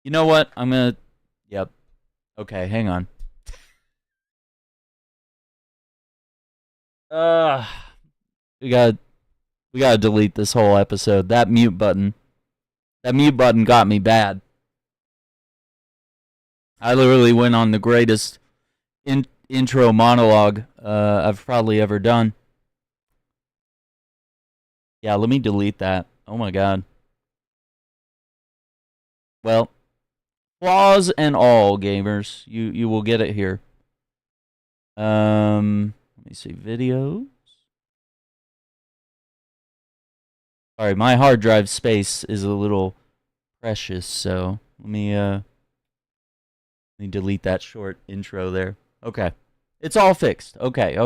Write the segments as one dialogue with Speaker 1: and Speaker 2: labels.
Speaker 1: You know what? Yep. Okay, hang on. Uh, we got we gotta delete this whole episode. That mute button got me bad. I literally went on the greatest intro monologue I've probably ever done. Yeah, let me delete that. Oh my god. Well, flaws and all, gamers. You will get it here. Let me see videos. Sorry, my hard drive space is a little precious, so let me delete that short intro there. Okay. It's all fixed. Okay.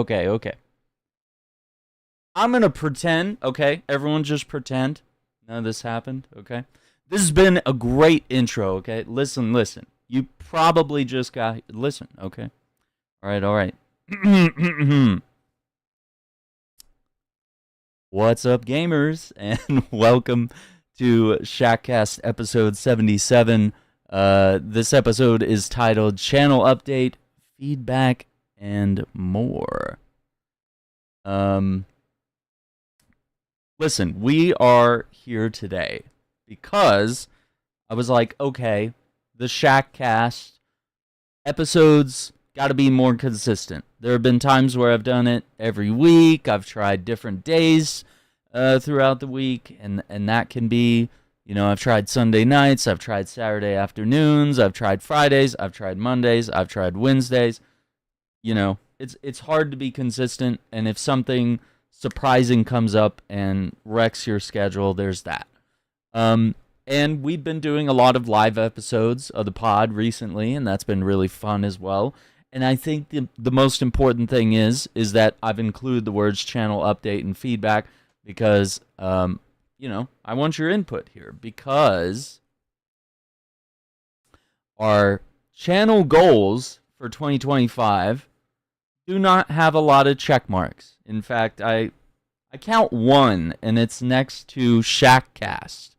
Speaker 1: I'm gonna pretend, okay? Everyone just pretend none of this happened, okay? This has been a great intro, okay? Listen. You probably just got... Listen, okay? Alright. What's up, gamers? And welcome to Shackcast episode 77. This episode is titled Channel Update, Feedback, and More. Listen, we are here today because I was like, okay, the Shackcast episodes got to be more consistent. There have been times where I've done it every week. I've tried different days throughout the week, and that can be, I've tried Sunday nights, I've tried Saturday afternoons, I've tried Fridays, I've tried Mondays, I've tried Wednesdays. It's hard to be consistent, and if something surprising comes up and wrecks your schedule, there's that. And we've been doing a lot of live episodes of the pod recently, and that's been really fun as well. And I think the most important thing is that I've included the words channel update and feedback because, I want your input here because our channel goals for 2025 do not have a lot of check marks. In fact, I count one, and it's next to Shackcast.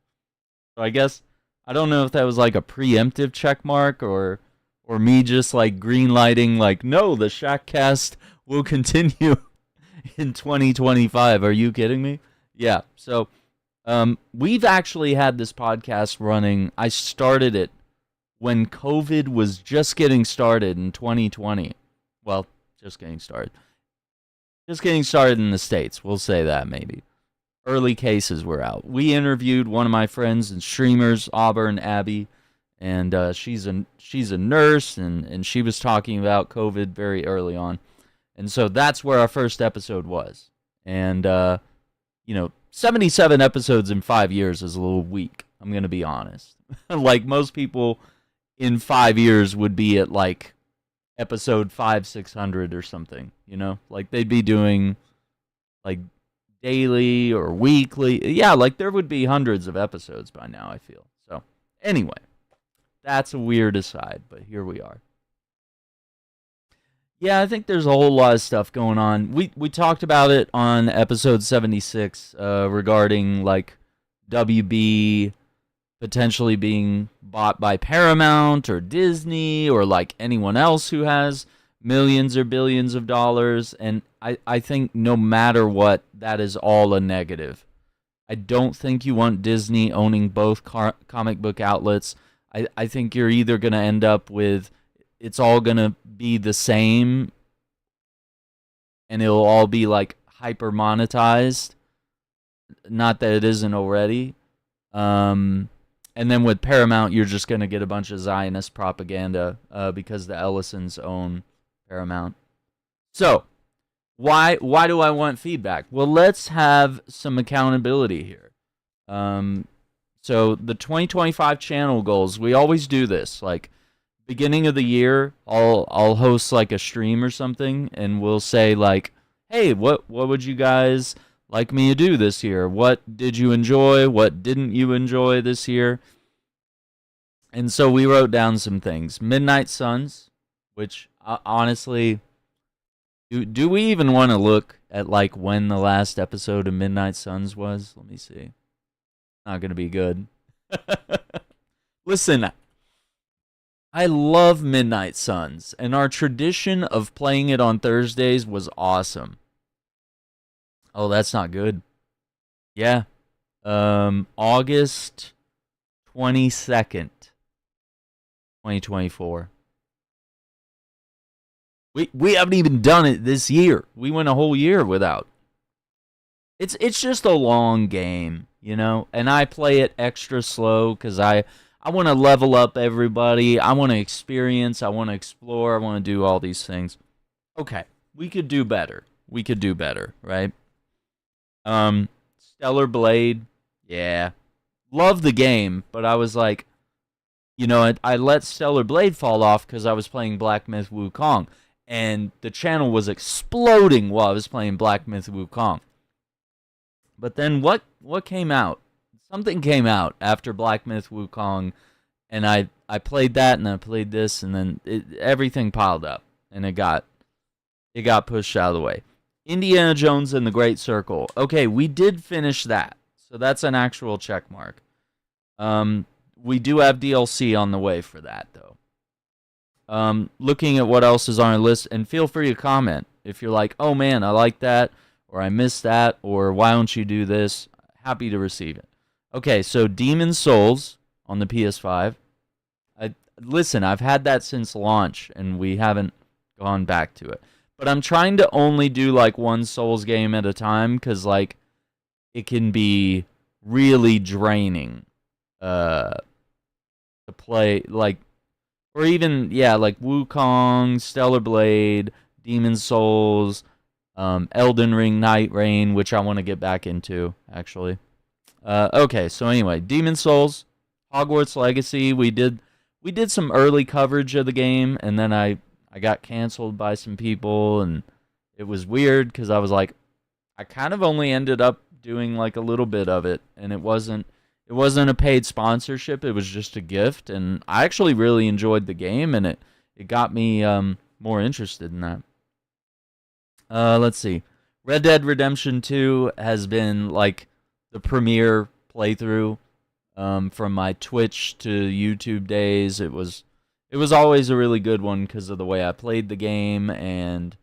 Speaker 1: So I guess, I don't know if that was like a preemptive check mark or me just like green lighting, like, no, the Shackcast will continue in 2025. Are you kidding me? Yeah. So we've actually had this podcast running. I started it when COVID was just getting started in 2020. Well, just getting started. Just getting started in the States. We'll say that maybe. Early cases were out. We interviewed one of my friends and streamers, Auburn Abby, and she's a nurse, and she was talking about COVID very early on. And so that's where our first episode was. And, 77 episodes in 5 years is a little weak. I'm going to be honest. Like most people in 5 years would be at like episode 600 or something, like they'd be doing like daily or weekly. Yeah, like there would be hundreds of episodes by now, I feel. So anyway, that's a weird aside, but here we are. Yeah, I think there's a whole lot of stuff going on. We talked about it on episode 76 regarding like WB potentially being bought by Paramount or Disney or like anyone else who has millions or billions of dollars. And I think no matter what, that is all a negative. I don't think you want Disney owning both comic book outlets. I think you're either going to end up with it's all going to be the same and it'll all be like hyper monetized. Not that it isn't already. And then with Paramount, you're just going to get a bunch of Zionist propaganda because the Ellisons own Paramount. So, why do I want feedback? Well, let's have some accountability here. So, the 2025 channel goals, we always do this. Like, beginning of the year, I'll host like a stream or something, and we'll say like, hey, what would you guys like me to do this year? What did you enjoy? What didn't you enjoy this year? And so we wrote down some things. Midnight Suns, which honestly, do we even want to look at like when the last episode of Midnight Suns was? Let me see. Not going to be good. Listen, I love Midnight Suns, and our tradition of playing it on Thursdays was awesome. Oh, that's not good. Yeah. August 22nd, 2024. We haven't even done it this year. We went a whole year without. It's just a long game, you know, and I play it extra slow because I want to level up everybody. I want to experience. I want to explore. I want to do all these things. Okay, we could do better. We could do better, right? Stellar Blade, yeah, love the game, but I was like, you know, I let Stellar Blade fall off because I was playing Black Myth Wukong, and the channel was exploding while I was playing Black Myth Wukong. But then what came out? Something came out after Black Myth Wukong, and I played that, and I played this, and then everything piled up, and it got pushed out of the way. Indiana Jones and the Great Circle. Okay, we did finish that, so that's an actual check mark. We do have DLC on the way for that, though. Looking at what else is on our list, and feel free to comment if you're like, oh man, I like that, or I missed that, or why don't you do this? Happy to receive it. Okay, so Demon's Souls on the PS5. Listen, I've had that since launch, and we haven't gone back to it. But I'm trying to only do like one Souls game at a time, because like it can be really draining to play, like, or even, yeah, like Wukong, Stellar Blade, Demon's Souls, Elden Ring, Night Rain, which I want to get back into, actually. Okay, so anyway, Demon's Souls, Hogwarts Legacy. We did some early coverage of the game, and then I got canceled by some people, and it was weird because I was like, I kind of only ended up doing like a little bit of it, and it wasn't a paid sponsorship. It was just a gift, and I actually really enjoyed the game, and it got me more interested in that. Let's see. Red Dead Redemption 2 has been like the premier playthrough from my Twitch to YouTube days. It was always a really good one because of the way I played the game, and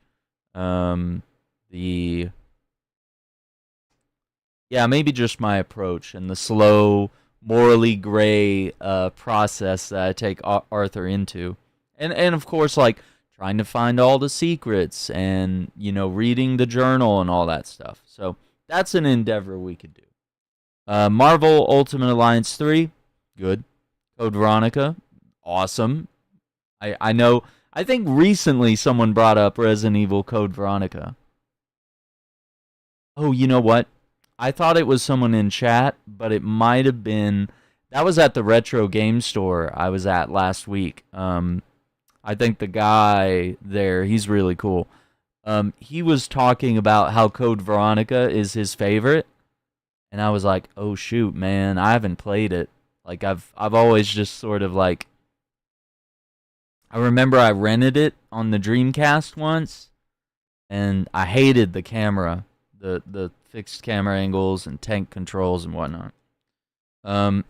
Speaker 1: maybe just my approach and the slow, morally gray process that I take Arthur into, and of course, like, trying to find all the secrets, and, you know, reading the journal and all that stuff. So that's an endeavor we could do. Marvel Ultimate Alliance 3, good. Code Veronica, awesome. I know, I think recently someone brought up Resident Evil Code Veronica. Oh, you know what? I thought it was someone in chat, but it might have been, that was at the retro game store I was at last week. I think the guy there, he's really cool. He was talking about how Code Veronica is his favorite, and I was like, oh shoot, man, I haven't played it. Like, I've always just sort of like, I remember I rented it on the Dreamcast once, and I hated the camera, the fixed camera angles and tank controls and whatnot.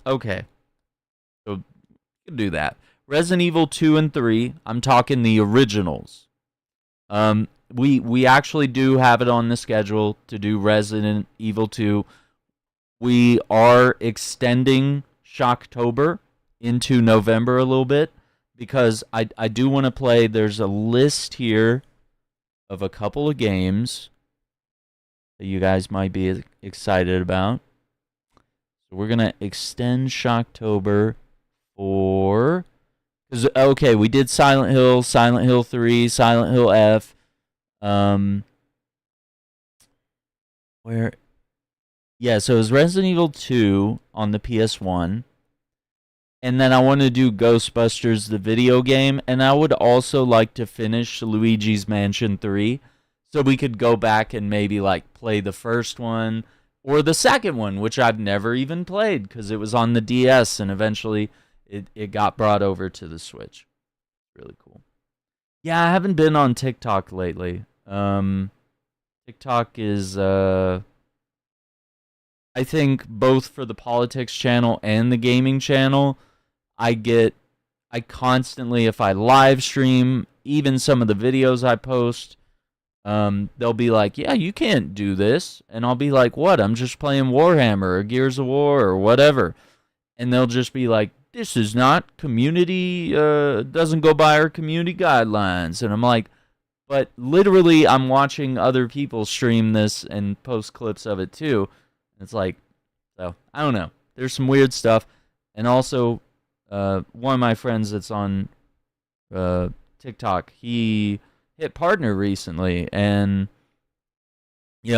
Speaker 1: Okay, so you can do that. Resident Evil 2 and 3, I'm talking the originals. We actually do have it on the schedule to do Resident Evil 2. We are extending Shocktober into November a little bit, because I do want to play. There's a list here of a couple of games that you guys might be excited about. So we're going to extend Shocktober for... Okay, we did Silent Hill 3, Silent Hill F. Where... Yeah, so it was Resident Evil 2 on the PS1. And then I want to do Ghostbusters, the video game. And I would also like to finish Luigi's Mansion 3. So we could go back and maybe like play the first one. Or the second one, which I've never even played, because it was on the DS. And eventually it got brought over to the Switch. Really cool. Yeah, I haven't been on TikTok lately. TikTok is... I think both for the politics channel and the gaming channel, I get I constantly, if I live stream, even some of the videos I post, they'll be like, yeah, you can't do this. And I'll be like, what? I'm just playing Warhammer or Gears of War or whatever. And they'll just be like, this is not community, doesn't go by our community guidelines. And I'm like, but literally I'm watching other people stream this and post clips of it too. It's like, so, I don't know. There's some weird stuff. And also, one of my friends that's on TikTok, he hit partner recently and,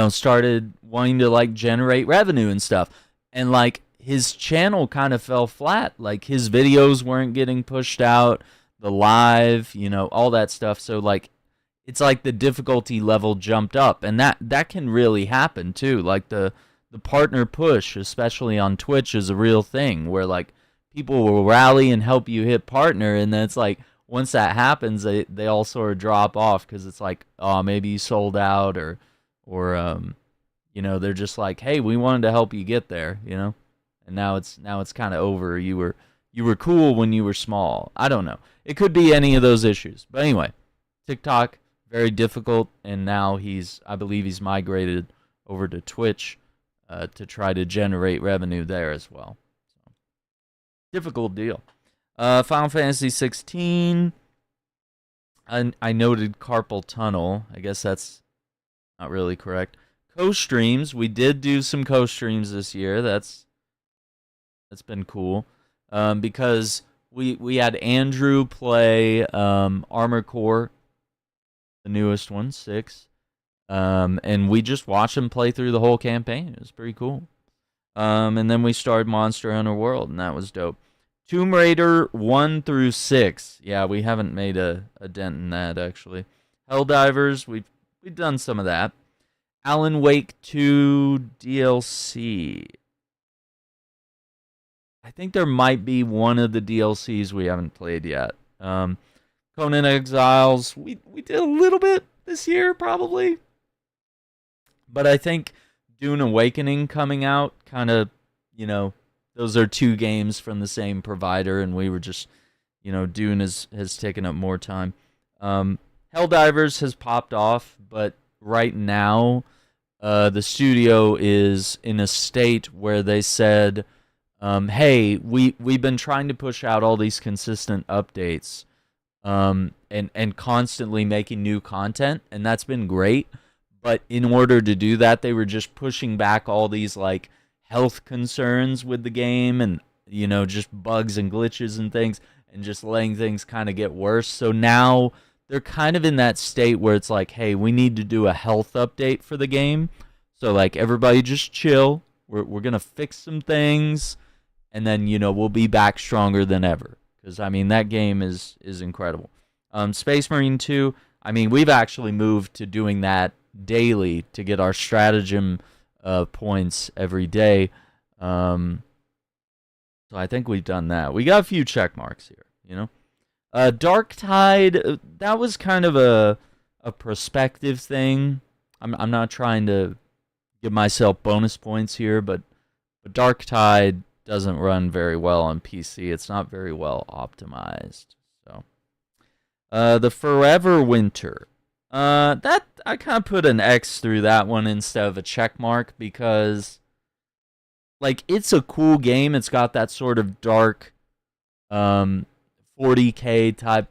Speaker 1: started wanting to, like, generate revenue and stuff. And, like, his channel kind of fell flat. Like, his videos weren't getting pushed out, the live, all that stuff. So, like, it's like the difficulty level jumped up. And that can really happen, too. Like, the partner push, especially on Twitch, is a real thing where, like, people will rally and help you hit partner, and then it's like, once that happens, they all sort of drop off because it's like, oh, maybe you sold out, or they're just like, hey, we wanted to help you get there, and now it's kind of over. You were cool when you were small. I don't know. It could be any of those issues, but anyway, TikTok, very difficult, and now I believe he's migrated over to Twitch to try to generate revenue there as well. So, difficult deal. Final Fantasy 16. I noted carpal tunnel. I guess that's not really correct. Co-streams. We did do some co-streams this year. That's been cool. Because we had Andrew play Armored Core, the newest one, 6. And we just watched him play through the whole campaign. It was pretty cool. And then we started Monster Hunter World, and that was dope. Tomb Raider 1 through 6. Yeah, we haven't made a dent in that, actually. Helldivers, we've done some of that. Alan Wake 2 DLC. I think there might be one of the DLCs we haven't played yet. Conan Exiles, we did a little bit this year, probably. But I think Dune Awakening coming out kind of, those are 2 games from the same provider, and we were just, Dune has taken up more time. Helldivers has popped off, but right now the studio is in a state where they said, hey, we've been trying to push out all these consistent updates and constantly making new content, and that's been great. But in order to do that, they were just pushing back all these, like, health concerns with the game and, just bugs and glitches and things, and just letting things kind of get worse. So now they're kind of in that state where it's like, hey, we need to do a health update for the game. So, like, everybody just chill. We're going to fix some things, and then, we'll be back stronger than ever. Because, I mean, that game is incredible. Space Marine 2, I mean, we've actually moved to doing that daily to get our stratagem points every day. So I think we've done that. We got a few check marks here, Dark Tide, that was kind of a perspective thing. I'm not trying to give myself bonus points here, but Dark Tide doesn't run very well on PC. It's not very well optimized. So the Forever Winter. That I kind of put an X through that one instead of a check mark because, like, it's a cool game. It's got that sort of dark, 40K type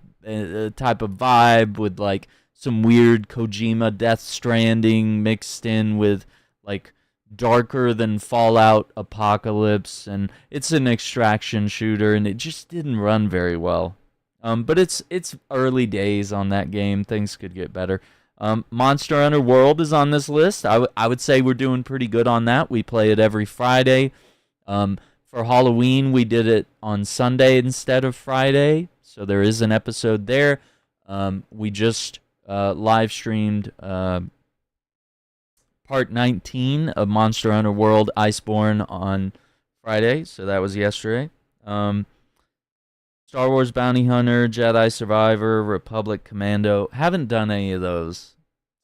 Speaker 1: of vibe with, like, some weird Kojima Death Stranding mixed in with, like, darker than Fallout Apocalypse, and it's an extraction shooter, and it just didn't run very well. But it's early days on that game. Things could get better. Monster Hunter World is on this list. I would say we're doing pretty good on that. We play it every Friday. For Halloween, we did it on Sunday instead of Friday, so there is an episode there. We just live streamed part 19 of Monster Hunter World Iceborne on Friday, so that was yesterday. Star Wars Bounty Hunter, Jedi Survivor, Republic Commando. Haven't done any of those.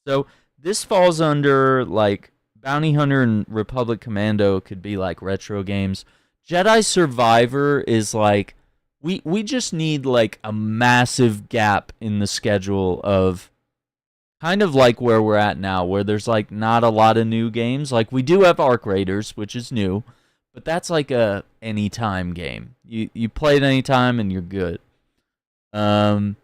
Speaker 1: So this falls under, like, Bounty Hunter and Republic Commando could be like retro games. Jedi Survivor is like we just need like a massive gap in the schedule of kind of like where we're at now, where there's like not a lot of new games. Like we do have Arc Raiders, which is new, but that's like a anytime game. You play it anytime and you're good. Um,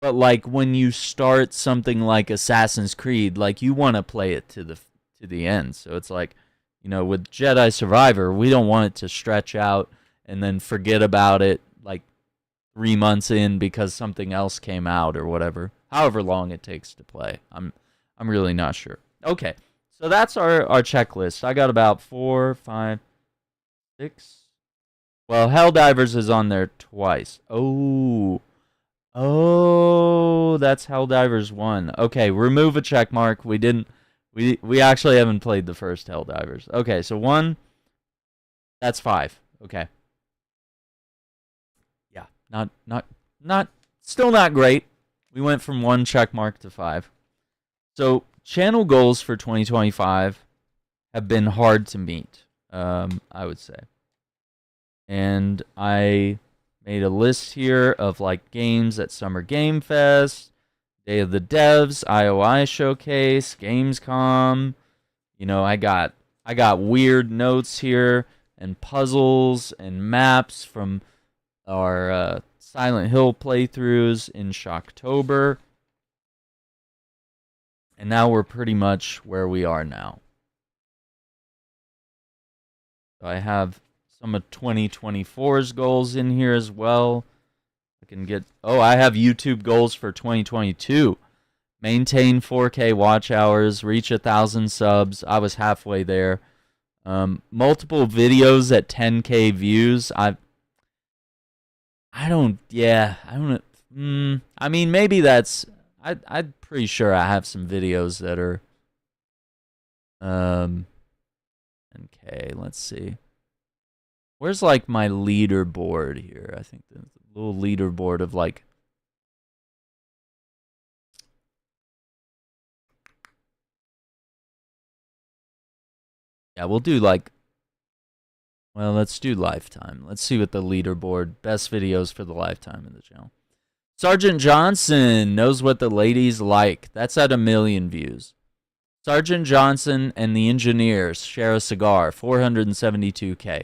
Speaker 1: but like when you start something like Assassin's Creed, like you want to play it to the end. So it's like, with Jedi Survivor, we don't want it to stretch out and then forget about it like 3 months in because something else came out or whatever. However long it takes to play. I'm really not sure. Okay. So that's our checklist. I got about 4, 5, 6. Well, Helldivers is on there twice. Oh, that's Helldivers 1. Okay, remove a check mark. We didn't. We actually haven't played the first Helldivers. Okay, so 1. That's 5. Okay. Yeah, not still not great. We went from 1 check mark to 5. So channel goals for 2025 have been hard to meet. I would say. And I made a list here of like games at Summer Game Fest, Day of the Devs, IOI Showcase, Gamescom. I got weird notes here and puzzles and maps from our Silent Hill playthroughs in Shocktober. And now we're pretty much where we are now. So I have some of 2024's goals in here as well. I have YouTube goals for 2022. Maintain 4K watch hours, reach 1,000 subs. I was halfway there. Multiple videos at 10K views. I don't I mean, maybe that's, I'm pretty sure I have some videos that are, 10K, let's see. Where's like my leaderboard here? I think there's a little leaderboard of like, yeah, we'll do like, well, let's do lifetime. Let's see what the leaderboard, best videos for the lifetime of the channel. Sergeant Johnson knows what the ladies like. That's at 1 million views. Sergeant Johnson and the Engineers share a cigar, 472K.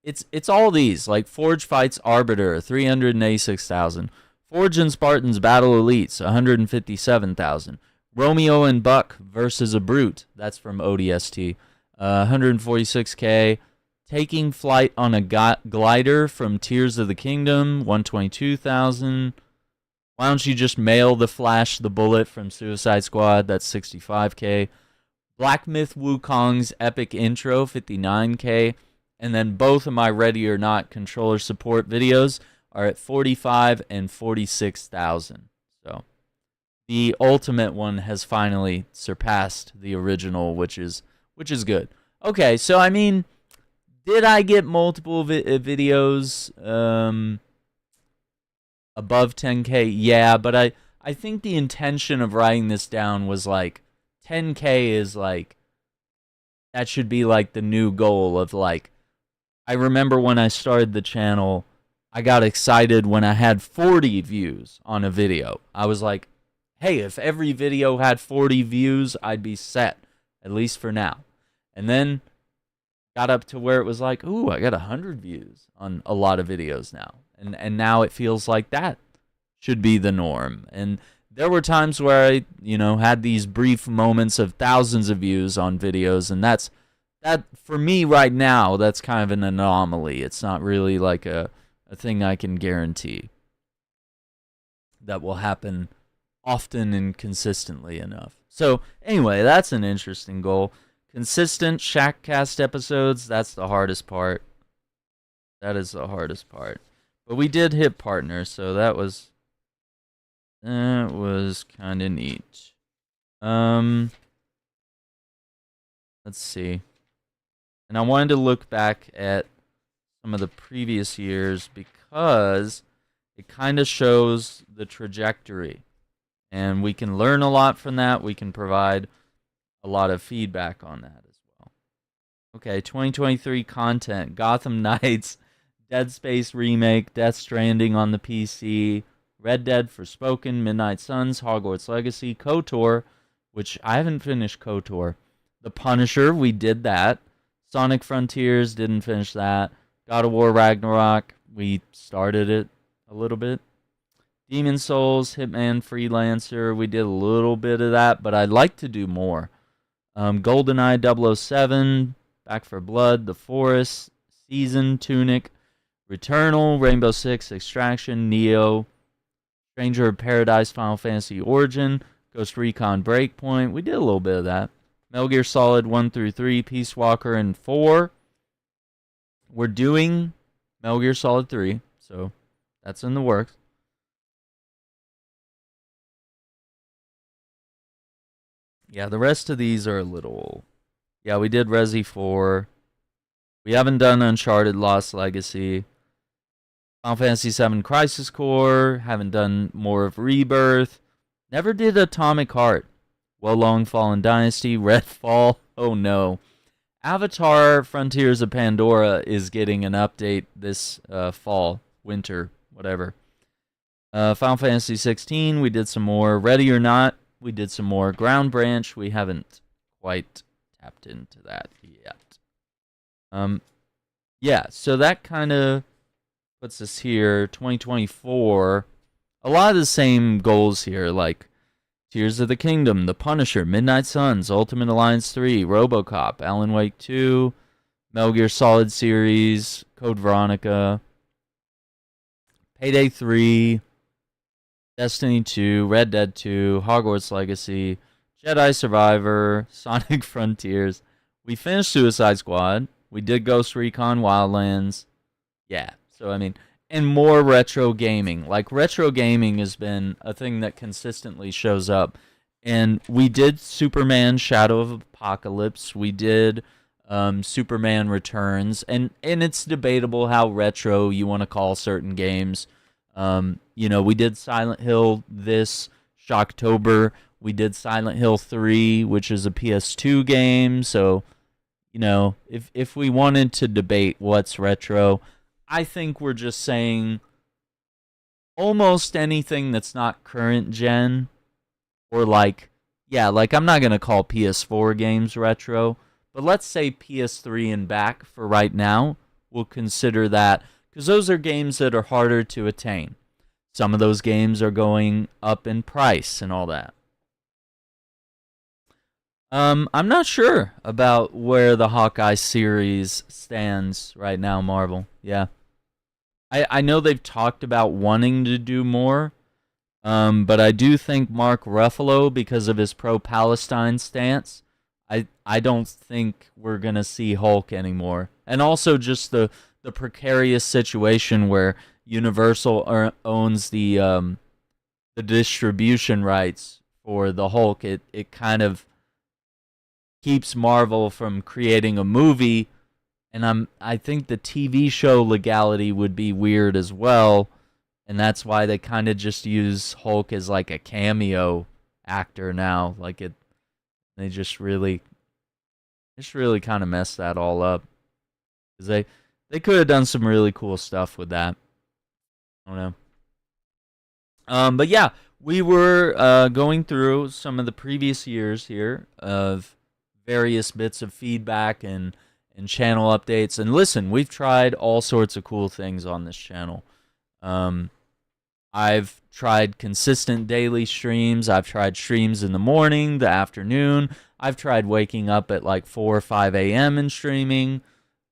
Speaker 1: It's all these, like Forge Fights Arbiter, 386,000. Forge and Spartans Battle Elites, 157,000. Romeo and Buck versus a Brute, that's from ODST, 146K. Taking Flight on a Glider from Tears of the Kingdom, 122,000. Why don't you just mail the Flash the bullet from Suicide Squad, that's 65K. Black Myth Wukong's epic intro, 59K. And then both of my Ready or Not controller support videos are at 45 and 46,000. So the ultimate one has finally surpassed the original, which is good. Okay, so I mean, did I get multiple videos above 10K? Yeah, but I think the intention of writing this down was like 10K is like, that should be like the new goal of like, I remember when I started the channel, I got excited when I had 40 views on a video. I was like, hey, if every video had 40 views, I'd be set, at least for now. And then got up to where it was like, ooh, I got 100 views on a lot of videos now. And now it feels like that should be the norm. And there were times where I, had these brief moments of thousands of views on videos, and that for me right now, that's kind of an anomaly. It's not really like a thing I can guarantee that will happen often and consistently enough. So anyway, that's an interesting goal. Consistent Shackcast episodes, that's the hardest part. That is the hardest part. But we did hit partners, so that was kind of neat. Let's see. And I wanted to look back at some of the previous years because it kind of shows the trajectory. And we can learn a lot from that. We can provide a lot of feedback on that as well. Okay, 2023 content. Gotham Knights Dead Space Remake, Death Stranding on the PC, Red Dead Forspoken, Midnight Suns, Hogwarts Legacy, KOTOR, which I haven't finished KOTOR. The Punisher, we did that. Sonic Frontiers, didn't finish that. God of War Ragnarok, we started it a little bit. Demon Souls, Hitman Freelancer, we did a little bit of that, but I'd like to do more. GoldenEye 007, Back for Blood, The Forest, Season, Tunic, Returnal, Rainbow Six, Extraction, Neo, Stranger of Paradise, Final Fantasy Origin, Ghost Recon Breakpoint. We did a little bit of that. Metal Gear Solid 1 through 3, Peace Walker, and 4. We're doing Metal Gear Solid 3, so that's in the works. Yeah, the rest of these are a little... Yeah, we did Resi 4. We haven't done Uncharted Lost Legacy. Final Fantasy VII Crisis Core. Haven't done more of Rebirth. Never did Atomic Heart. Well Long Fallen Dynasty. Redfall. Oh no. Avatar Frontiers of Pandora is getting an update this fall. Winter. Whatever. Final Fantasy 16. We did some more. Ready or Not. We did some more. Ground Branch. We haven't quite tapped into that yet. Yeah, so that kind of puts us here, 2024. A lot of the same goals here, like Tears of the Kingdom, The Punisher, Midnight Suns, Ultimate Alliance 3, RoboCop, Alan Wake 2, Metal Gear Solid series, Code Veronica, Payday 3, Destiny 2, Red Dead 2, Hogwarts Legacy, Jedi Survivor, Sonic Frontiers. We finished Suicide Squad. We did Ghost Recon Wildlands. Yeah, so I mean, and more retro gaming. Like, retro gaming has been a thing that consistently shows up. And we did Superman Shadow of Apocalypse. We did Superman Returns. And it's debatable how retro you want to call certain games. You know, we did Silent Hill this Shocktober. We did Silent Hill 3, which is a PS2 game. So, you know, if we wanted to debate what's retro, I think we're just saying almost anything that's not current gen, or like, yeah, like I'm not going to call PS4 games retro, but let's say PS3 and back for right now. We'll consider that, because those are games that are harder to attain. Some of those games are going up in price and all that. I'm not sure about where the Hawkeye series stands right now, Marvel. Yeah. I know they've talked about wanting to do more, but I do think Mark Ruffalo, because of his pro-Palestine stance, I don't think we're going to see Hulk anymore. And also just the precarious situation where Universal owns the distribution rights for the Hulk. It kind of keeps Marvel from creating a movie, and I think the TV show legality would be weird as well, and that's why they kind of just use Hulk as like a cameo actor now. Like they just really kind of messed that all up, because they could have done some really cool stuff with that. I don't know. But yeah, we were going through some of the previous years here of various bits of feedback and channel updates. And listen, we've tried all sorts of cool things on this channel. I've tried consistent daily streams. I've tried streams in the morning, the afternoon. I've tried waking up at like 4 or 5 a.m. and streaming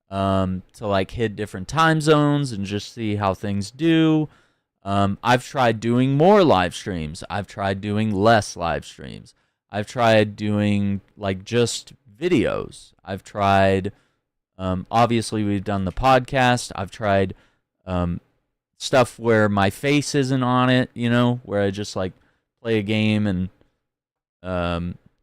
Speaker 1: to like hit different time zones and just see how things do. I've tried doing more live streams. I've tried doing less live streams. I've tried doing like just videos. I've tried, obviously we've done the podcast. I've tried stuff where my face isn't on it, you know, where I just like play a game, and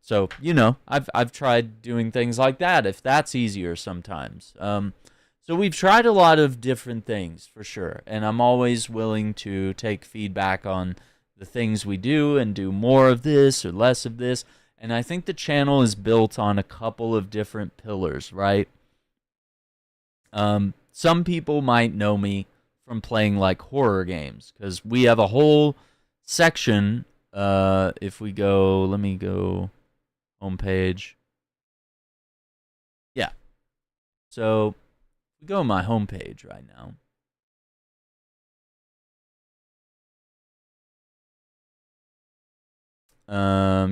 Speaker 1: so, you know, I've tried doing things like that if that's easier sometimes. So we've tried a lot of different things for sure, and I'm always willing to take feedback on the things we do and do more of this or less of this. And I think the channel is built on a couple of different pillars, right? some people might know me from playing like horror games, because we have a whole section. If we go, let me go homepage. Yeah. So we go to my homepage right now.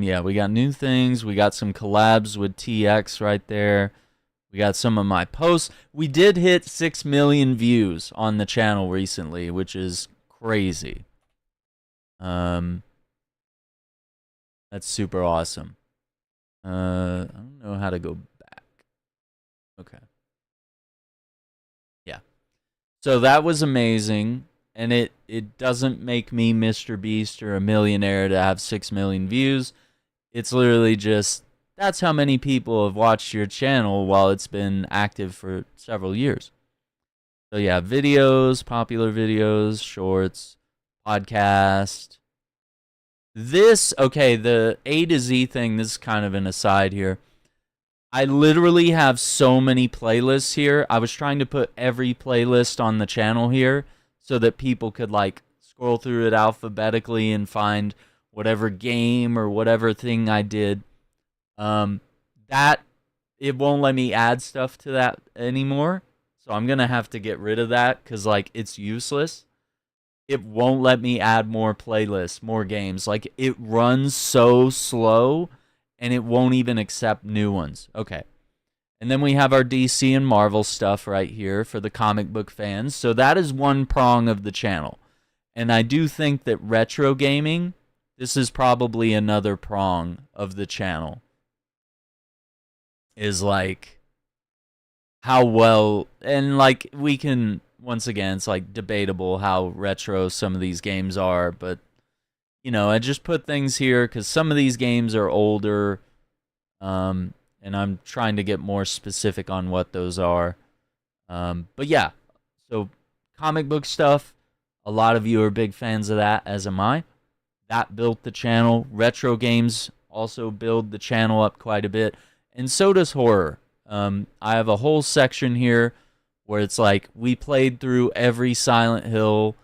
Speaker 1: Yeah, we got new things. We got some collabs with TX right there. We got some of my posts. We did hit 6 million views on the channel recently, which is crazy. That's super awesome. I don't know how to go back. Okay. Yeah. So that was amazing. And it doesn't make me Mr. Beast or a millionaire to have 6 million views. It's literally just, that's how many people have watched your channel while it's been active for several years. So yeah, videos, popular videos, shorts, podcast. This, okay, the A to Z thing, this is kind of an aside here. I literally have so many playlists here. I was trying to put every playlist on the channel here so that people could like scroll through it alphabetically and find whatever game or whatever thing I did. That it won't let me add stuff to that anymore. So I'm going to have to get rid of that cuz like it's useless. It won't let me add more playlists, more games. Like it runs so slow and it won't even accept new ones. Okay. And then we have our DC and Marvel stuff right here for the comic book fans. So that is one prong of the channel. And I do think that retro gaming, this is probably another prong of the channel. Is like how well, and like we can, once again, it's like debatable how retro some of these games are, but you know, I just put things here because some of these games are older. And I'm trying to get more specific on what those are. But yeah, so comic book stuff, a lot of you are big fans of that, as am I. That built the channel. Retro games also build the channel up quite a bit. And so does horror. I have a whole section here where it's like we played through every Silent Hill.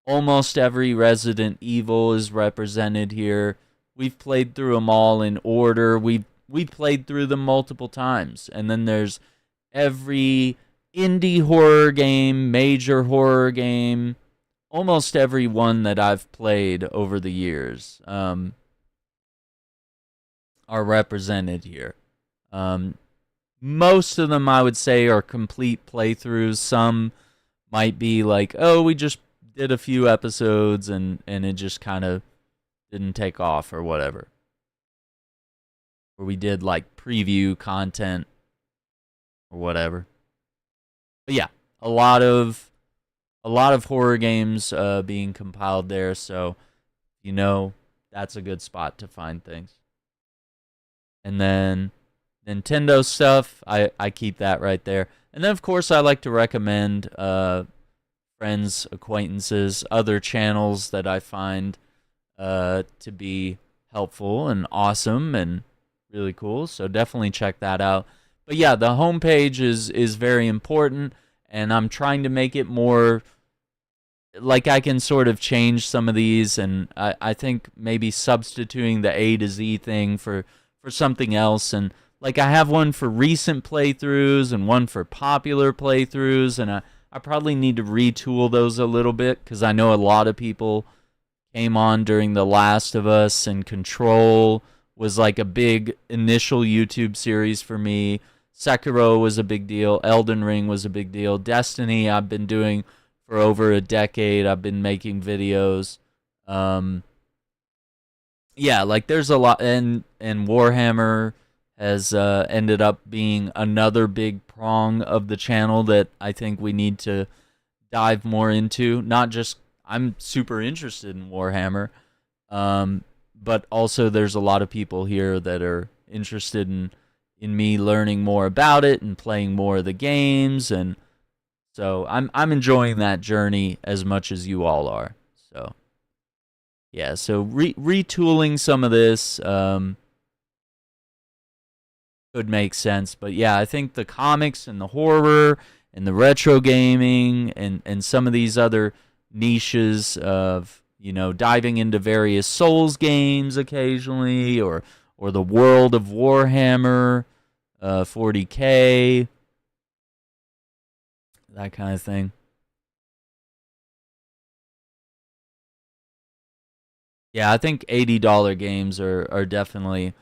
Speaker 1: Almost every Resident Evil is represented here. We've played through them all in order. We've played through them multiple times. And then there's every indie horror game, major horror game, almost every one that I've played over the years are represented here. Most of them, I would say, are complete playthroughs. Some might be like, oh, we just did a few episodes and it just kind of didn't take off or whatever. Or we did like preview content or whatever. But yeah, a lot of horror games being compiled there, so you know that's a good spot to find things. And then Nintendo stuff, I keep that right there. And then of course I like to recommend friends, acquaintances, other channels that I find to be helpful and awesome and really cool. So definitely check that out. But yeah, the homepage is very important, and I'm trying to make it more like I can sort of change some of these, and I think maybe substituting the A to Z thing for something else. And like I have one for recent playthroughs and one for popular playthroughs, and I probably need to retool those a little bit because I know a lot of people came on during The Last of Us, and Control was like a big initial YouTube series for me. Sekiro was a big deal. Elden Ring was a big deal. Destiny I've been doing for over a decade. I've been making videos. Yeah, like there's a lot, and Warhammer has ended up being another big prong of the channel that I think we need to dive more into. Not just, I'm super interested in Warhammer, but also there's a lot of people here that are interested in me learning more about it and playing more of the games, and so I'm enjoying that journey as much as you all are. So yeah, so retooling some of this could make sense, but yeah, I think the comics and the horror and the retro gaming and some of these other niches of, diving into various Souls games occasionally, or the world of Warhammer 40K, that kind of thing. Yeah, I think $80 games are definitely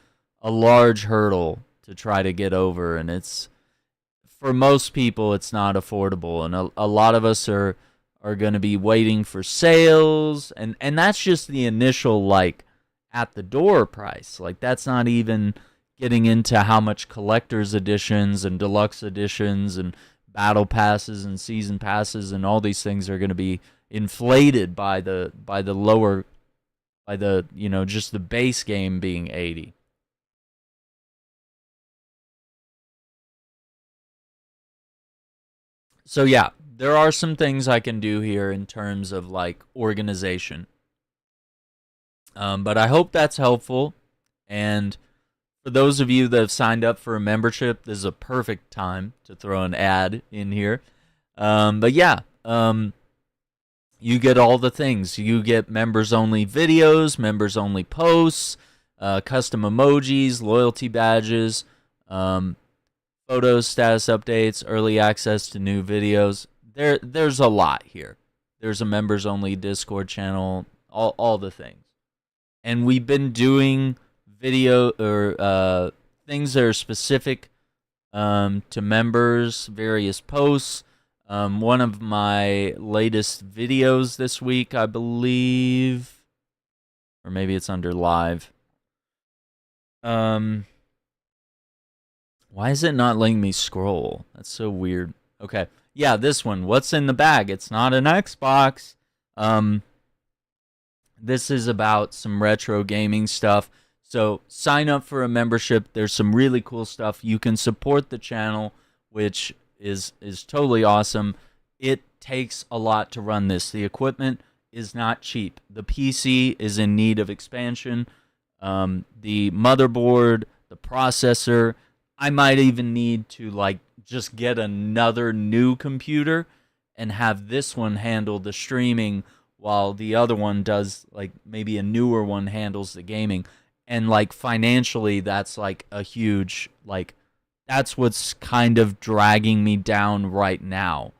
Speaker 1: a large hurdle to try to get over, and it's, for most people, it's not affordable, and a lot of us are going to be waiting for sales, and that's just the initial, like, at the door price. Like, that's not even getting into how much collector's editions and deluxe editions and battle passes and season passes and all these things are going to be inflated by the lower, by the, just the base game being 80. So yeah, there are some things I can do here in terms of like organization. But I hope that's helpful. And for those of you that have signed up for a membership, this is a perfect time to throw an ad in here. But yeah, you get all the things. You get members-only videos, members-only posts, custom emojis, loyalty badges, photos, status updates, early access to new videos. There's a lot here. There's a members-only Discord channel, all the things. And we've been doing video or things that are specific to members, various posts. One of my latest videos this week, I believe, or maybe it's under live. Why is it not letting me scroll? That's so weird. Okay. Yeah, this one. What's in the bag? It's not an Xbox. This is about some retro gaming stuff. So sign up for a membership. There's some really cool stuff. You can support the channel, which is totally awesome. It takes a lot to run this. The equipment is not cheap. The PC is in need of expansion. The motherboard, the processor. I might even need to like just get another new computer and have this one handle the streaming while the other one does, like, maybe a newer one handles the gaming. And like financially, that's like a huge, like, that's what's kind of dragging me down right now.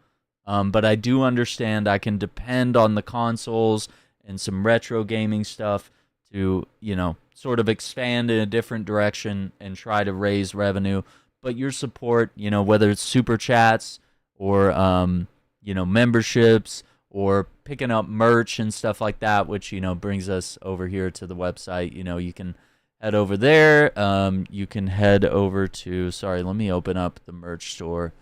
Speaker 1: But I do understand I can depend on the consoles and some retro gaming stuff to, sort of expand in a different direction and try to raise revenue. But your support, whether it's super chats or, memberships or picking up merch and stuff like that, which, brings us over here to the website. You can head over there. You can head over to, sorry, let me open up the merch store.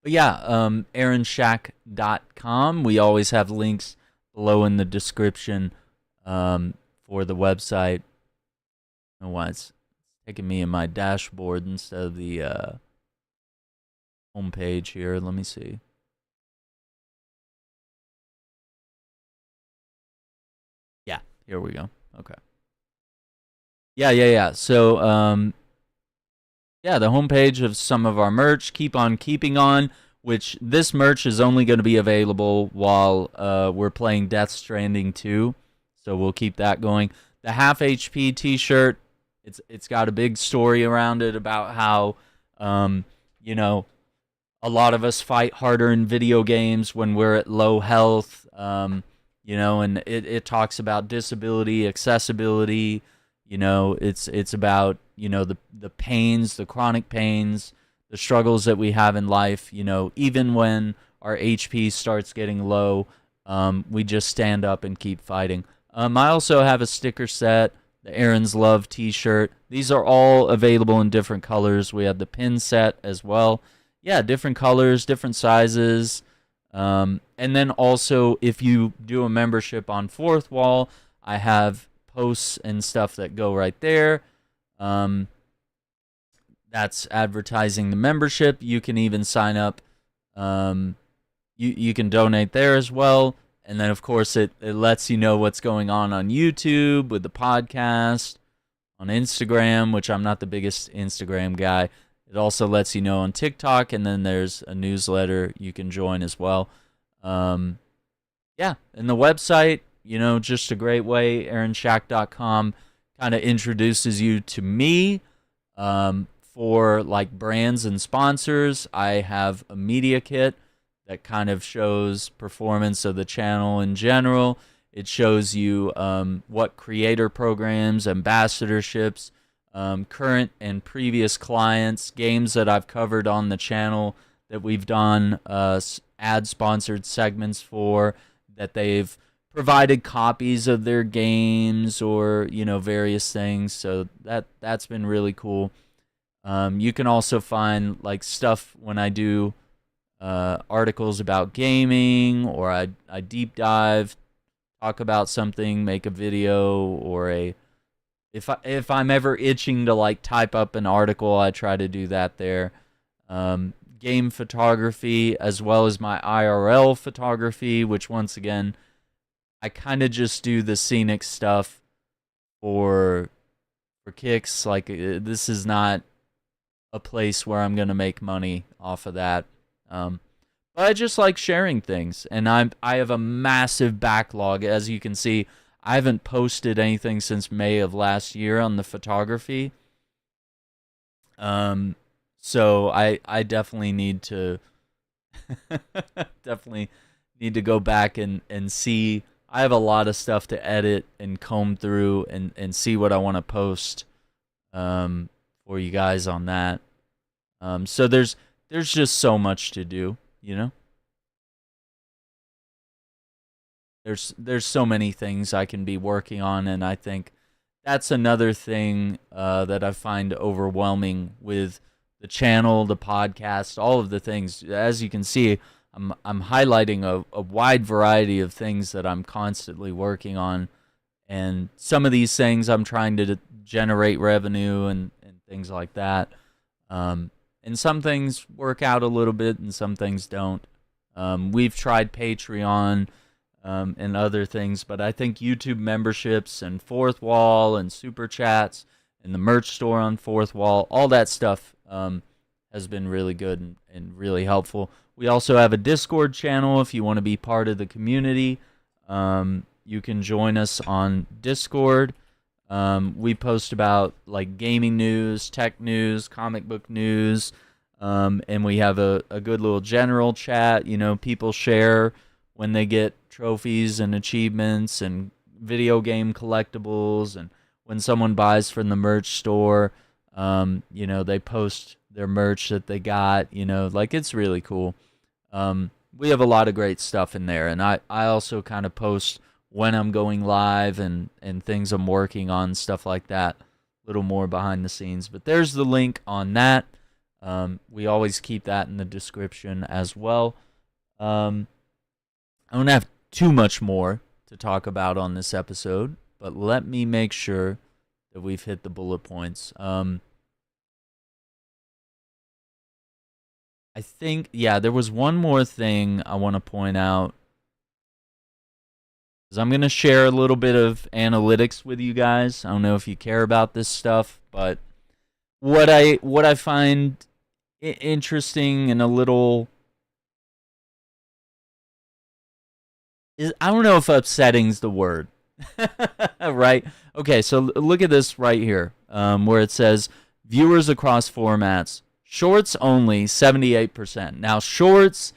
Speaker 1: But yeah, aaronshack.com. We always have links below in the description for the website. I don't know why it's taking me in my dashboard instead of the homepage here. Let me see. Yeah, here we go. Okay. Yeah. So, yeah, the homepage of some of our merch, Keep On Keeping On, which this merch is only going to be available while we're playing Death Stranding 2. So we'll keep that going. The Half HP t-shirt, it's got a big story around it about how, a lot of us fight harder in video games when we're at low health, and it talks about disability, accessibility. It's about, the pains, the chronic pains, the struggles that we have in life. Even when our HP starts getting low, we just stand up and keep fighting. I also have a sticker set, the Aaron's Love t-shirt. These are all available in different colors. We have the pin set as well. Yeah, different colors, different sizes. And then also, if you do a membership on Fourth Wall, I have posts and stuff that go right there. That's advertising the membership. You can even sign up. You can donate there as well. And then, of course, it lets you know what's going on YouTube with the podcast, on Instagram, which I'm not the biggest Instagram guy. It also lets you know on TikTok, and then there's a newsletter you can join as well. Yeah, and the website, just a great way. AaronShack.com kind of introduces you to me. For like brands and sponsors, I have a media kit that kind of shows performance of the channel in general. It shows you what creator programs, ambassadorships, current and previous clients, games that I've covered on the channel that we've done ad-sponsored segments for, that they've provided copies of their games or, various things. So that's been really cool. You can also find like stuff when I do articles about gaming, or I deep dive, talk about something, make a video, or if I'm ever itching to like type up an article, I try to do that there. Game photography, as well as my IRL photography, which once again, I kind of just do the scenic stuff for kicks. Like this is not a place where I'm gonna make money off of that. But I just like sharing things, and I have a massive backlog. As you can see, I haven't posted anything since May of last year on the photography. So I definitely need to go back and see. I have a lot of stuff to edit and comb through and see what I want to post for you guys on that. So there's just so much to do, There's so many things I can be working on, and I think that's another thing that I find overwhelming with the channel, the podcast, all of the things. As you can see, I'm highlighting a wide variety of things that I'm constantly working on, and some of these things I'm trying to generate revenue and things like that. And some things work out a little bit, and some things don't. We've tried Patreon and other things, but I think YouTube memberships and Fourth Wall and Super Chats and the merch store on Fourth Wall, all that stuff has been really good and really helpful. We also have a Discord channel if you want to be part of the community. You can join us on Discord. We post about like gaming news, tech news, comic book news, and we have a good little general chat. People share when they get trophies and achievements and video game collectibles, and when someone buys from the merch store, they post their merch that they got, like it's really cool. We have a lot of great stuff in there, and I also kind of post when I'm going live and things I'm working on, stuff like that, a little more behind the scenes. But there's the link on that. We always keep that in the description as well. I don't have too much more to talk about on this episode, but let me make sure that we've hit the bullet points. I think, there was one more thing I want to point out. Because I'm going to share a little bit of analytics with you guys. I don't know if you care about this stuff, but what I find interesting and a little... I don't know if upsetting's the word. Right? Okay, so look at this right here, where it says viewers across formats. Shorts only, 78%. Now, shorts,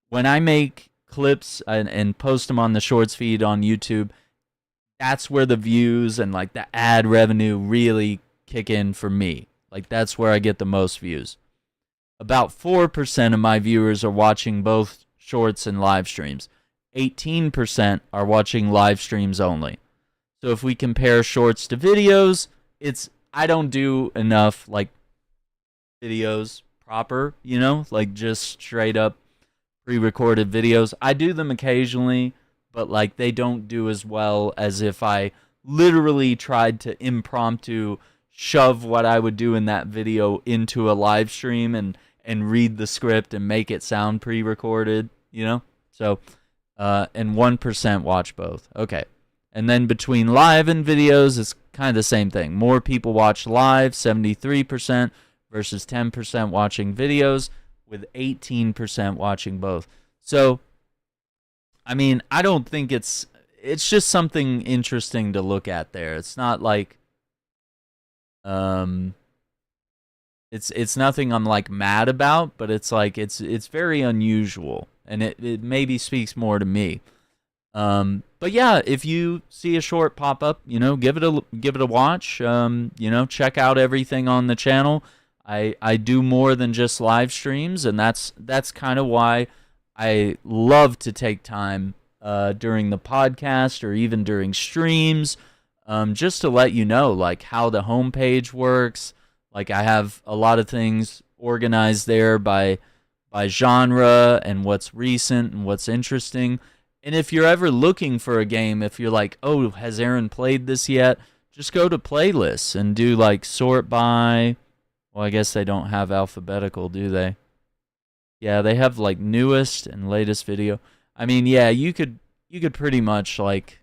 Speaker 1: when I make clips and post them on the shorts feed on YouTube, that's where the views and like the ad revenue really kick in for me. Like that's where I get the most views. About 4% of my viewers are watching both shorts and live streams. 18% are watching live streams only. So if we compare shorts to videos, I don't do enough like videos proper, like just straight up pre-recorded videos. I do them occasionally, but like they don't do as well as if I literally tried to impromptu shove what I would do in that video into a live stream and read the script and make it sound pre-recorded, So, and 1% watch both. Okay. And then between live and videos, it's kind of the same thing. More people watch live, 73%, versus 10% watching videos, with 18% watching both. So, I mean, I don't think it's just something interesting to look at there. It's not like it's nothing I'm like mad about, but it's like it's very unusual, and it maybe speaks more to me. But yeah, if you see a short pop up, give it a watch. Check out everything on the channel. I do more than just live streams, and that's kind of why I love to take time during the podcast or even during streams, just to let you know like how the homepage works. Like I have a lot of things organized there by genre and what's recent and what's interesting. And if you're ever looking for a game, if you're like, oh, has Aaron played this yet? Just go to playlists and do like sort by. Well, I guess they don't have alphabetical, do they? Yeah, they have like newest and latest video. I mean, yeah, you could pretty much like,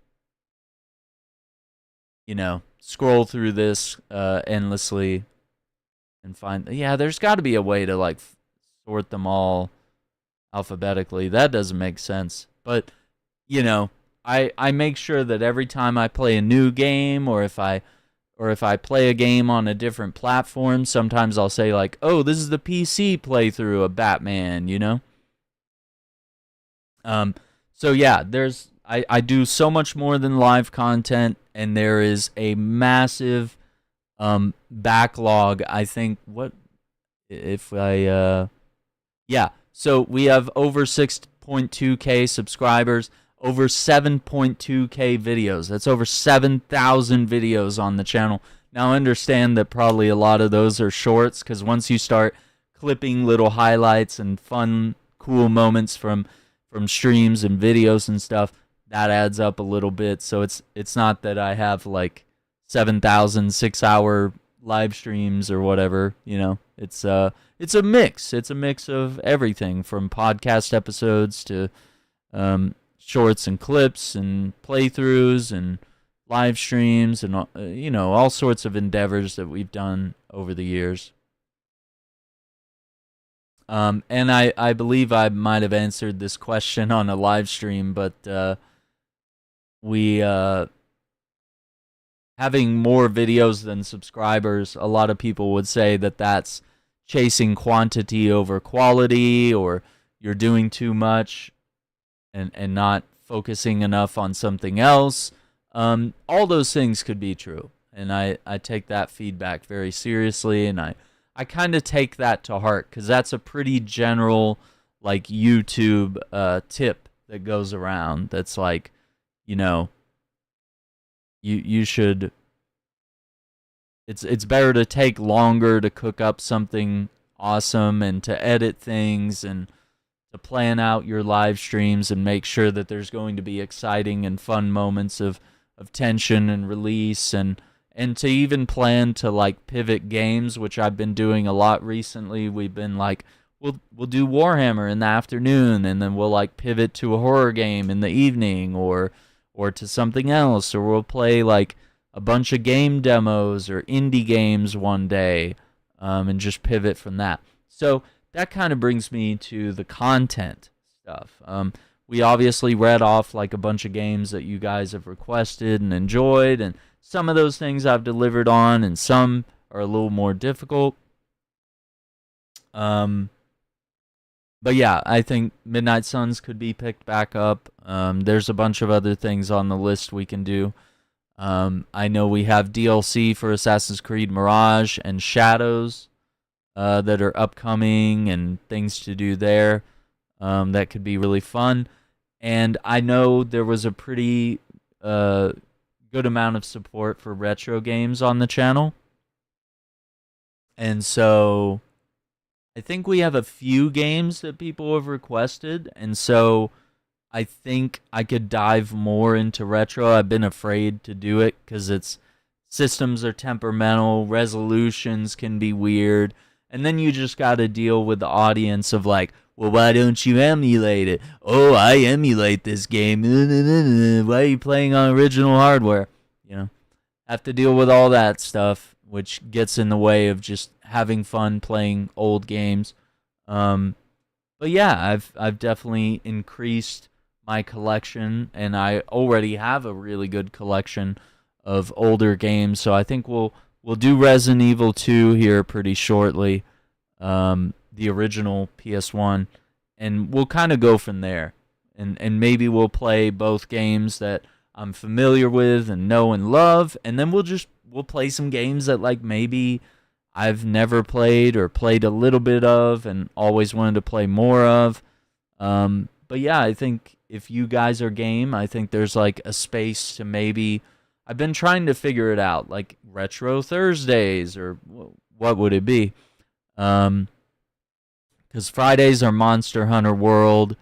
Speaker 1: scroll through this endlessly and find. Yeah, there's got to be a way to like sort them all alphabetically. That doesn't make sense. But, I make sure that every time I play a new game, or if I play a game on a different platform, sometimes I'll say like, oh, this is the PC playthrough of Batman, So yeah, I do so much more than live content, and there is a massive backlog. I think so we have over 6.2k subscribers, over 7.2k videos. That's over 7,000 videos on the channel. Now, understand that probably a lot of those are shorts, because once you start clipping little highlights and fun, cool moments from streams and videos and stuff, that adds up a little bit. So it's not that I have like 7,000 6-hour live streams or whatever. It's a mix. It's a mix of everything from podcast episodes to shorts and clips and playthroughs and live streams and all sorts of endeavors that we've done over the years. And I believe I might have answered this question on a live stream, but we having more videos than subscribers, a lot of people would say that that's chasing quantity over quality, or you're doing too much and not focusing enough on something else. All those things could be true, and I take that feedback very seriously, and I kind of take that to heart, because that's a pretty general like YouTube tip that goes around. That's like, you should. It's better to take longer to cook up something awesome and to edit things and to plan out your live streams and make sure that there's going to be exciting and fun moments of tension and release, and to even plan to like pivot games, which I've been doing a lot recently. We've been like, we'll do Warhammer in the afternoon, and then we'll like pivot to a horror game in the evening, or to something else, or we'll play like a bunch of game demos or indie games one day, and just pivot from that. So that kind of brings me to the content stuff. We obviously read off like a bunch of games that you guys have requested and enjoyed, and some of those things I've delivered on, and some are a little more difficult. But yeah, I think Midnight Suns could be picked back up. There's a bunch of other things on the list we can do. I know we have DLC for Assassin's Creed Mirage and Shadows that are upcoming, and things to do there that could be really fun. And I know there was a pretty good amount of support for retro games on the channel. And so I think we have a few games that people have requested, and so I think I could dive more into retro. I've been afraid to do it because systems are temperamental, resolutions can be weird, and then you just got to deal with the audience of like, well, why don't you emulate it? Oh, I emulate this game. Why are you playing on original hardware? have to deal with all that stuff, which gets in the way of just having fun playing old games. But yeah, I've definitely increased my collection, and I already have a really good collection of older games. So I think we'll do Resident Evil 2 here pretty shortly, the original PS1, and we'll kind of go from there. And maybe we'll play both games that I'm familiar with and know and love, and then we'll play some games that like maybe I've never played or played a little bit of and always wanted to play more of. But yeah, I think if you guys are game, I think there's like a space to maybe. I've been trying to figure it out, like Retro Thursdays or what would it be? Because Fridays are Monster Hunter World,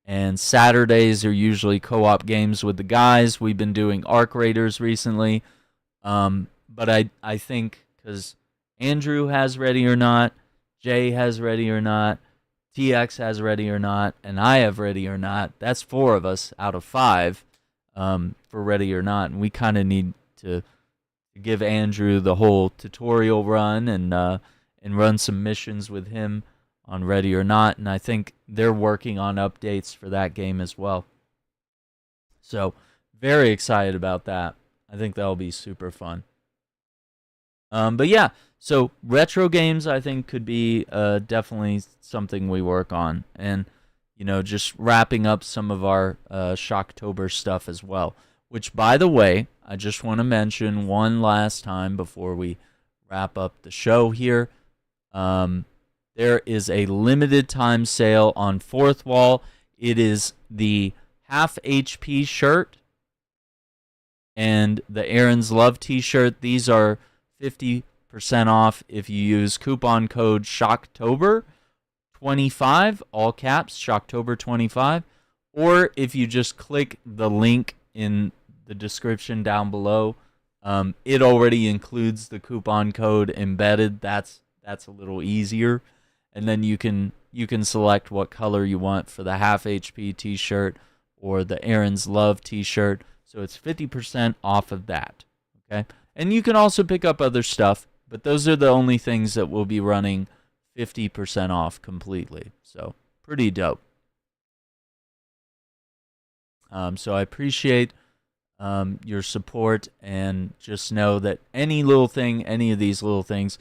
Speaker 1: and Saturdays are usually co-op games with the guys. We've been doing Arc Raiders recently, but I think because Andrew has Ready or Not, Jay has Ready or Not, TX has Ready or Not, and I have Ready or Not. That's 4 of us out of 5 for Ready or Not, and we kind of need to give Andrew the whole tutorial run and run some missions with him on Ready or Not, and I think they're working on updates for that game as well. So, very excited about that. I think that'll be super fun. But yeah, so retro games I think could be definitely something we work on, and just wrapping up some of our Shocktober stuff as well. Which, by the way, I just want to mention one last time before we wrap up the show here. There is a limited time sale on Fourth Wall. It is the half HP shirt and the Aaron's Love t-shirt. These are 50% off if you use coupon code Shocktober25, all caps, Shocktober25, or if you just click the link in the description down below. It already includes the coupon code embedded. That's a little easier. And then you can select what color you want for the half HP t-shirt or the Aaron's Love t-shirt. So it's 50% off of that. Okay? And you can also pick up other stuff, but those are the only things that will be running 50% off completely. So pretty dope. So I appreciate your support, and just know that any of these little things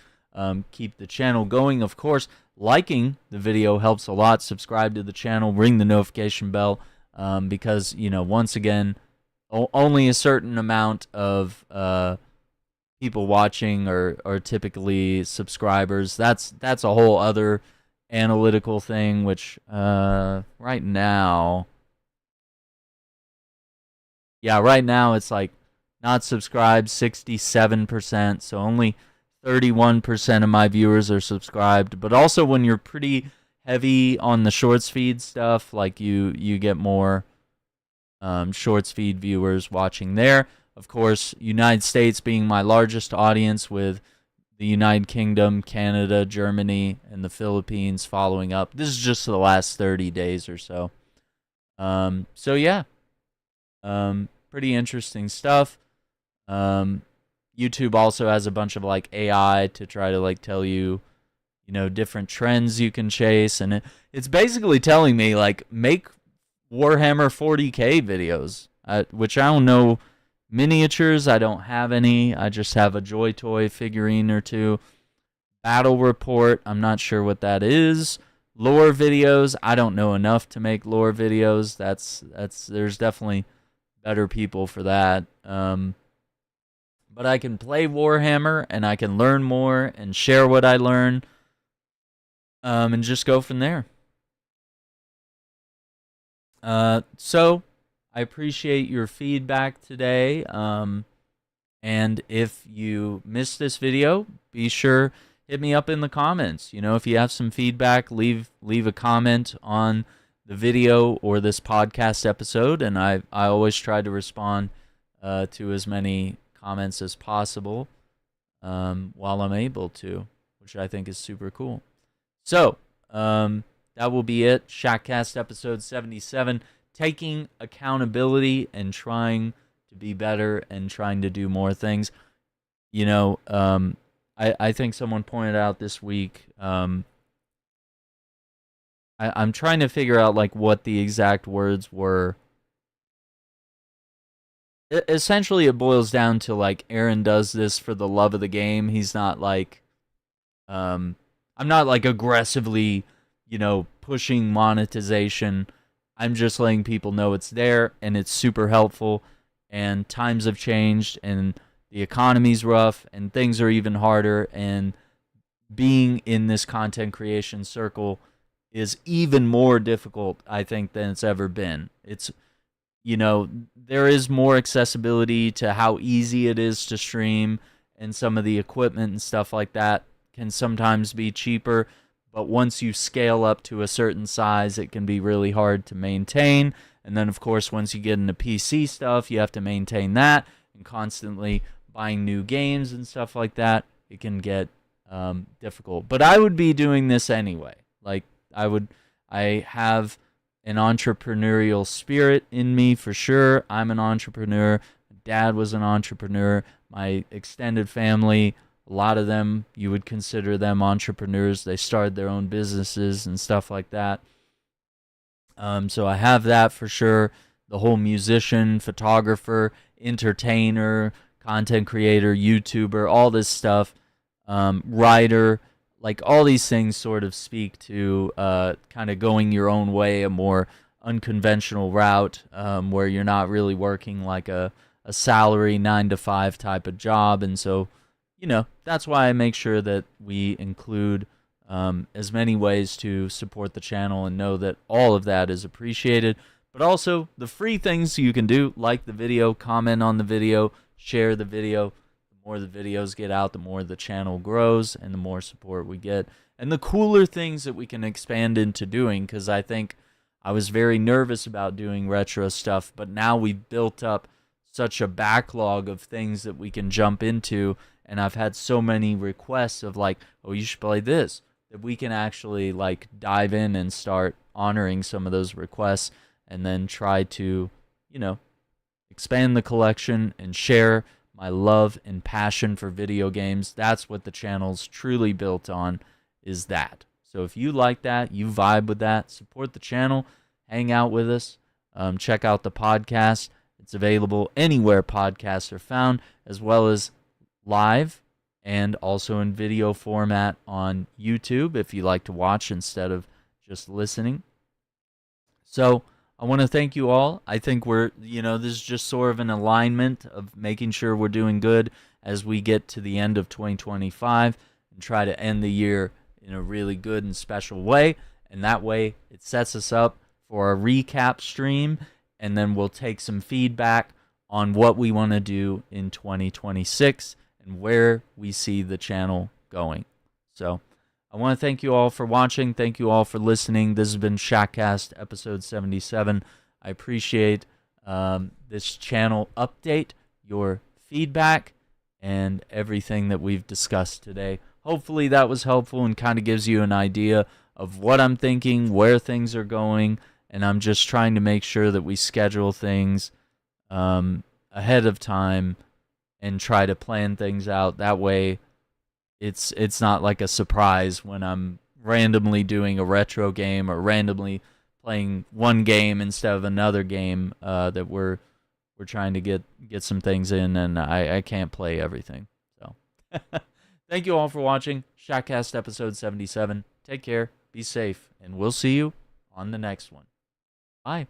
Speaker 1: keep the channel going. Of course, liking the video helps a lot. Subscribe to the channel, ring the notification bell, because once again, only a certain amount of people watching are typically subscribers. That's a whole other analytical thing, which right now it's like not subscribed 67%, so only 31% of my viewers are subscribed. But also when you're pretty heavy on the shorts feed stuff, like you get more shorts feed viewers watching there. Of course, United States being my largest audience, with the United Kingdom, Canada, Germany, and the Philippines following up. This is just the last 30 days or so. So yeah, pretty interesting stuff. YouTube also has a bunch of like AI to try to like tell you, different trends you can chase, and it's basically telling me like make Warhammer 40K videos, which I don't know miniatures. I don't have any. I just have a Joy Toy figurine or two. Battle report, I'm not sure what that is. Lore videos, I don't know enough to make lore videos. That's there's definitely better people for that. But I can play Warhammer, and I can learn more and share what I learn, and just go from there. So I appreciate your feedback today. And if you missed this video, be sure hit me up in the comments. If you have some feedback, leave a comment on the video or this podcast episode, and I always try to respond to as many comments as possible while I'm able to, which I think is super cool. So that will be it. Shackcast episode 77, taking accountability and trying to be better and trying to do more things. I think someone pointed out this week. I'm trying to figure out like what the exact words were. Essentially, it boils down to like Aaron does this for the love of the game. He's not like, I'm not like aggressively, pushing monetization. I'm just letting people know it's there and it's super helpful. And times have changed and the economy's rough and things are even harder. And being in this content creation circle is even more difficult, I think, than it's ever been. There is more accessibility to how easy it is to stream, and some of the equipment and stuff like that can sometimes be cheaper. But once you scale up to a certain size, it can be really hard to maintain. And then, of course, once you get into PC stuff, you have to maintain that and constantly buying new games and stuff like that. It can get difficult. But I would be doing this anyway. Like, I have an entrepreneurial spirit in me for sure. I'm an entrepreneur. Dad was an entrepreneur. My extended family, a lot of them, you would consider them entrepreneurs. They started their own businesses and stuff like that. So I have that for sure. The whole musician, photographer, entertainer, content creator, YouTuber, all this stuff, writer, like all these things sort of speak to kind of going your own way, a more unconventional route, where you're not really working like a salary 9 to 5 type of job. And so, that's why I make sure that we include as many ways to support the channel and know that all of that is appreciated. But also the free things you can do, like the video, comment on the video, share the video. The more the videos get out, the more the channel grows and the more support we get. And the cooler things that we can expand into doing, because I think I was very nervous about doing retro stuff, but now we've built up such a backlog of things that we can jump into, and I've had so many requests of like, oh, you should play this, that we can actually like dive in and start honoring some of those requests and then try to, expand the collection and share my love and passion for video games. That's what the channel's truly built on, is that. So if you like that, you vibe with that, support the channel, hang out with us, check out the podcast. It's available anywhere podcasts are found, as well as live and also in video format on YouTube if you like to watch instead of just listening. So I want to thank you all. I think we're, this is just sort of an alignment of making sure we're doing good as we get to the end of 2025 and try to end the year in a really good and special way. And that way it sets us up for a recap stream, and then we'll take some feedback on what we want to do in 2026 and where we see the channel going. So I want to thank you all for watching. Thank you all for listening. This has been Shackcast episode 77. I appreciate this channel update, your feedback, and everything that we've discussed today. Hopefully that was helpful and kind of gives you an idea of what I'm thinking, where things are going, and I'm just trying to make sure that we schedule things ahead of time and try to plan things out. That way it's not like a surprise when I'm randomly doing a retro game or randomly playing one game instead of another game, that we're trying to get some things in, and I can't play everything. So thank you all for watching Shackcast episode 77. Take care, be safe, and we'll see you on the next one. Bye.